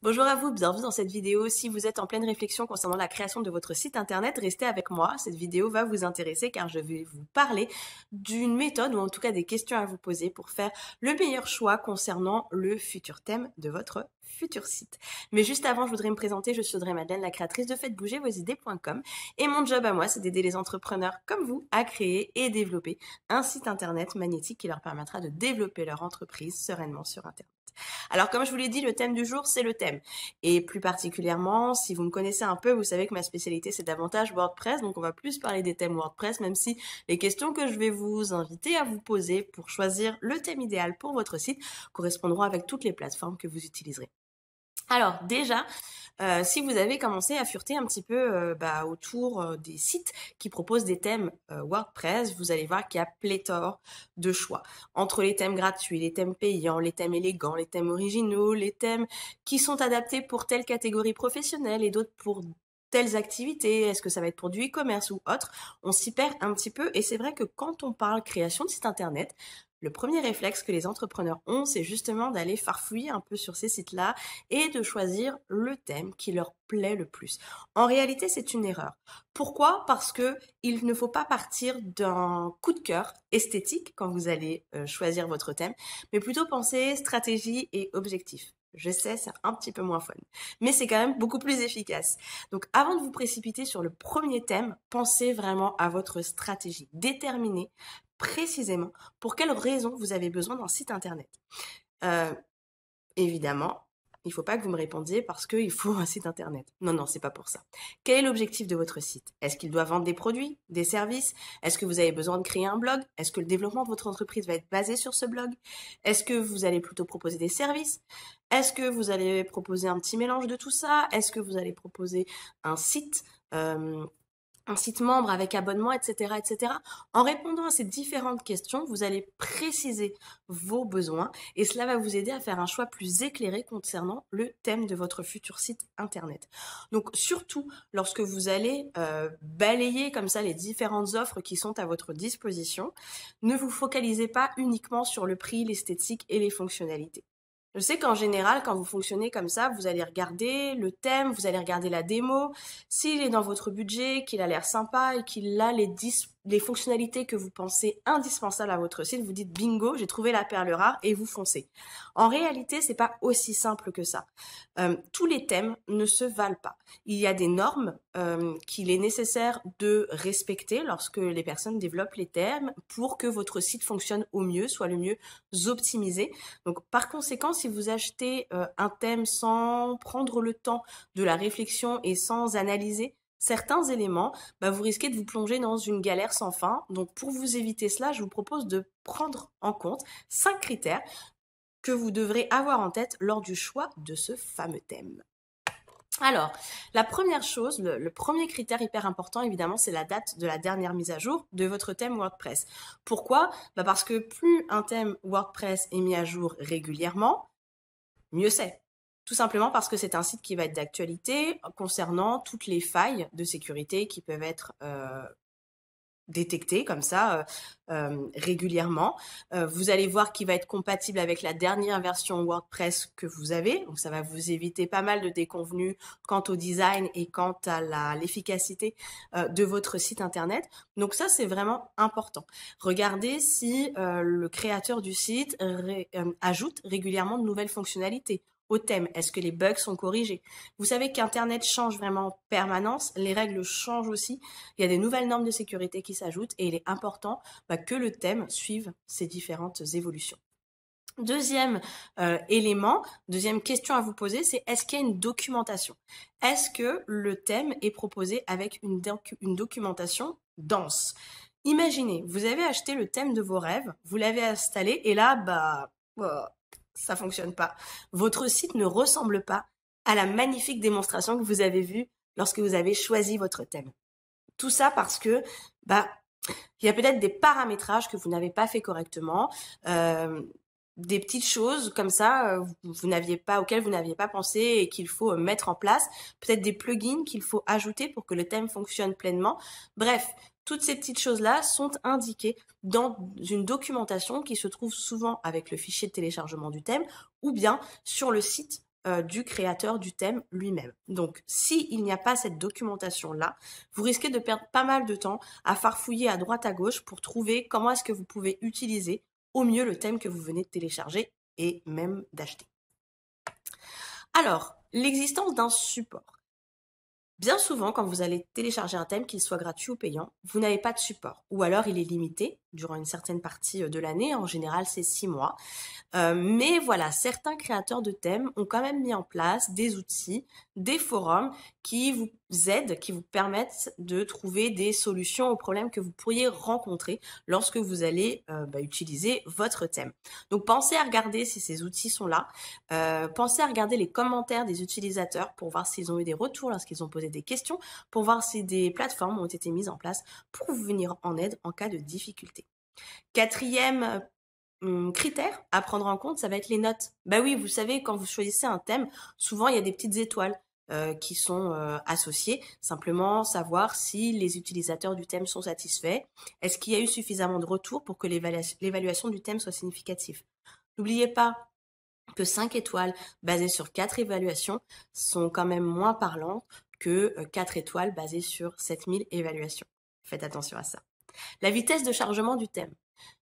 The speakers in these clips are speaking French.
Bonjour à vous, bienvenue dans cette vidéo. Si vous êtes en pleine réflexion concernant la création de votre site internet, restez avec moi. Cette vidéo va vous intéresser car je vais vous parler d'une méthode ou en tout cas des questions à vous poser pour faire le meilleur choix concernant le futur thème de votre futur site. Mais juste avant, je voudrais me présenter. Je suis Audrey Madeleine, la créatrice de faitesbougervosidées.com, et mon job à moi, c'est d'aider les entrepreneurs comme vous à créer et développer un site internet magnétique qui leur permettra de développer leur entreprise sereinement sur internet. Alors, comme je vous l'ai dit, le thème du jour, c'est le thème. Et plus particulièrement, si vous me connaissez un peu, vous savez que ma spécialité, c'est davantage WordPress. Donc, on va plus parler des thèmes WordPress, même si les questions que je vais vous inviter à vous poser pour choisir le thème idéal pour votre site correspondront avec toutes les plateformes que vous utiliserez. Alors déjà, si vous avez commencé à fureter un petit peu autour des sites qui proposent des thèmes WordPress, vous allez voir qu'il y a pléthore de choix. Entre les thèmes gratuits, les thèmes payants, les thèmes élégants, les thèmes originaux, les thèmes qui sont adaptés pour telle catégorie professionnelle et d'autres pour telles activités, est-ce que ça va être pour du e-commerce ou autre, on s'y perd un petit peu et c'est vrai que quand on parle création de site internet, le premier réflexe que les entrepreneurs ont, c'est justement d'aller farfouiller un peu sur ces sites-là et de choisir le thème qui leur plaît le plus. En réalité, c'est une erreur. Pourquoi? Parce que il ne faut pas partir d'un coup de cœur esthétique quand vous allez choisir votre thème, mais plutôt penser stratégie et objectif. Je sais, c'est un petit peu moins fun, mais c'est quand même beaucoup plus efficace. Donc, avant de vous précipiter sur le premier thème, pensez vraiment à votre stratégie. Déterminez précisément pour quelles raisons vous avez besoin d'un site internet. Euh, Évidemment, il ne faut pas que vous me répondiez parce qu'il faut un site internet. Non, non, c'est pas pour ça. Quel est l'objectif de votre site? Est-ce qu'il doit vendre des produits, des services? Est-ce que vous avez besoin de créer un blog? Est-ce que le développement de votre entreprise va être basé sur ce blog? Est-ce que vous allez plutôt proposer des services? Est-ce que vous allez proposer un petit mélange de tout ça? Est-ce que vous allez proposer un site un site membre avec abonnement, etc., etc. En répondant à ces différentes questions, vous allez préciser vos besoins et cela va vous aider à faire un choix plus éclairé concernant le thème de votre futur site internet. Donc surtout lorsque vous allez balayer comme ça les différentes offres qui sont à votre disposition, ne vous focalisez pas uniquement sur le prix, l'esthétique et les fonctionnalités. Je sais qu'en général, quand vous fonctionnez comme ça, vous allez regarder le thème, vous allez regarder la démo. S'il est dans votre budget, qu'il a l'air sympa et qu'il a les fonctionnalités que vous pensez indispensables à votre site, vous dites bingo, j'ai trouvé la perle rare et vous foncez. En réalité, c'est pas aussi simple que ça. Tous les thèmes ne se valent pas. Il y a des normes qu'il est nécessaire de respecter lorsque les personnes développent les thèmes pour que votre site fonctionne au mieux, soit le mieux optimisé. Donc, par conséquent, si vous achetez un thème sans prendre le temps de la réflexion et sans analyser certains éléments, vous risquez de vous plonger dans une galère sans fin. Donc, pour vous éviter cela, je vous propose de prendre en compte 5 critères que vous devrez avoir en tête lors du choix de ce fameux thème. Alors, la première chose, le premier critère hyper important, évidemment, c'est la date de la dernière mise à jour de votre thème WordPress. Pourquoi? Parce que plus un thème WordPress est mis à jour régulièrement, mieux c'est. Tout simplement parce que c'est un site qui va être d'actualité concernant toutes les failles de sécurité qui peuvent être détecté comme ça régulièrement. Vous allez voir qu'il va être compatible avec la dernière version WordPress que vous avez. Donc, ça va vous éviter pas mal de déconvenues quant au design et quant à l'efficacité de votre site internet. Donc, ça, c'est vraiment important. Regardez si le créateur du site ajoute régulièrement de nouvelles fonctionnalités au thème. Est-ce que les bugs sont corrigés? Vous savez qu'Internet change vraiment en permanence. Les règles changent aussi. Il y a des nouvelles normes de sécurité qui s'ajoutent et il est important que le thème suive ces différentes évolutions. Deuxième élément, deuxième question à vous poser, c'est est-ce qu'il y a une documentation? Est-ce que le thème est proposé avec une documentation dense? Imaginez, vous avez acheté le thème de vos rêves, vous l'avez installé et là, ça fonctionne pas. Votre site ne ressemble pas à la magnifique démonstration que vous avez vue lorsque vous avez choisi votre thème. Tout ça parce que, il y a peut-être des paramétrages que vous n'avez pas fait correctement, des petites choses comme ça auxquelles vous n'aviez pas pensé et qu'il faut mettre en place, peut-être des plugins qu'il faut ajouter pour que le thème fonctionne pleinement. Bref, toutes ces petites choses-là sont indiquées dans une documentation qui se trouve souvent avec le fichier de téléchargement du thème ou bien sur le site du créateur du thème lui-même. Donc, s'il n'y a pas cette documentation-là, vous risquez de perdre pas mal de temps à farfouiller à droite à gauche pour trouver comment est-ce que vous pouvez utiliser au mieux le thème que vous venez de télécharger et même d'acheter. Alors, l'existence d'un support. Bien souvent, quand vous allez télécharger un thème, qu'il soit gratuit ou payant, vous n'avez pas de support. Ou alors, il est limité durant une certaine partie de l'année. En général, c'est 6 mois. Mais voilà, certains créateurs de thèmes ont quand même mis en place des outils, des forums qui vous aident, qui vous permettent de trouver des solutions aux problèmes que vous pourriez rencontrer lorsque vous allez utiliser votre thème. Donc pensez à regarder si ces outils sont là. Pensez à regarder les commentaires des utilisateurs pour voir s'ils ont eu des retours lorsqu'ils ont posé des questions, pour voir si des plateformes ont été mises en place pour vous venir en aide en cas de difficulté. Quatrième critère à prendre en compte, ça va être les notes. Bah oui, vous savez, quand vous choisissez un thème, souvent il y a des petites étoiles qui sont associées. Simplement savoir si les utilisateurs du thème sont satisfaits. Est-ce qu'il y a eu suffisamment de retours pour que l'évaluation du thème soit significative? N'oubliez pas que 5 étoiles basées sur 4 évaluations sont quand même moins parlantes que 4 étoiles basées sur 7000 évaluations. Faites attention à ça. La vitesse de chargement du thème.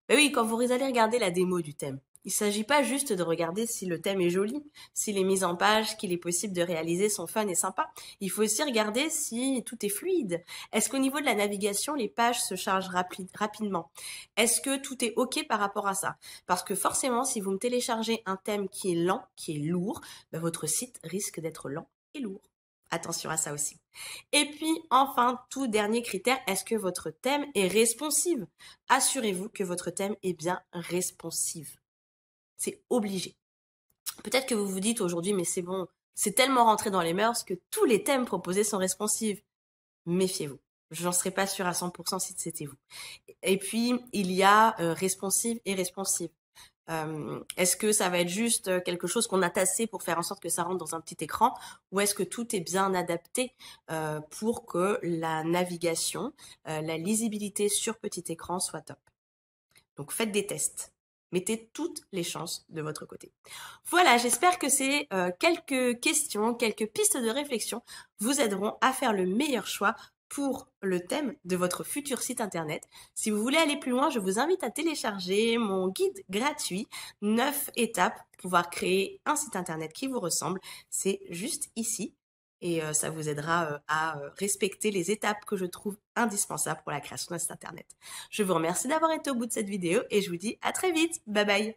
Ben oui, quand vous allez regarder la démo du thème, il ne s'agit pas juste de regarder si le thème est joli, si les mises en page qu'il est possible de réaliser sont fun et sympas. Il faut aussi regarder si tout est fluide. Est-ce qu'au niveau de la navigation, les pages se chargent rapidement? Est-ce que tout est OK par rapport à ça? Parce que forcément, si vous me téléchargez un thème qui est lent, qui est lourd, ben votre site risque d'être lent et lourd. Attention à ça aussi. Et puis, enfin, tout dernier critère, est-ce que votre thème est responsive? Assurez-vous que votre thème est bien responsive. C'est obligé. Peut-être que vous vous dites aujourd'hui, mais c'est bon, c'est tellement rentré dans les mœurs que tous les thèmes proposés sont responsives. Méfiez-vous. Je n'en serais pas sûre à 100% si c'était vous. Et puis, il y a responsive et responsive. Est-ce que ça va être juste quelque chose qu'on a tassé pour faire en sorte que ça rentre dans un petit écran, ou est-ce que tout est bien adapté pour que la navigation, la lisibilité sur petit écran soit top? Donc faites des tests. Mettez toutes les chances de votre côté. Voilà, j'espère que ces quelques questions, quelques pistes de réflexion vous aideront à faire le meilleur choix pour le thème de votre futur site internet. Si vous voulez aller plus loin, je vous invite à télécharger mon guide gratuit 9 étapes pour pouvoir créer un site internet qui vous ressemble. C'est juste ici et ça vous aidera à respecter les étapes que je trouve indispensables pour la création d'un site internet. Je vous remercie d'avoir été au bout de cette vidéo et je vous dis à très vite. Bye bye.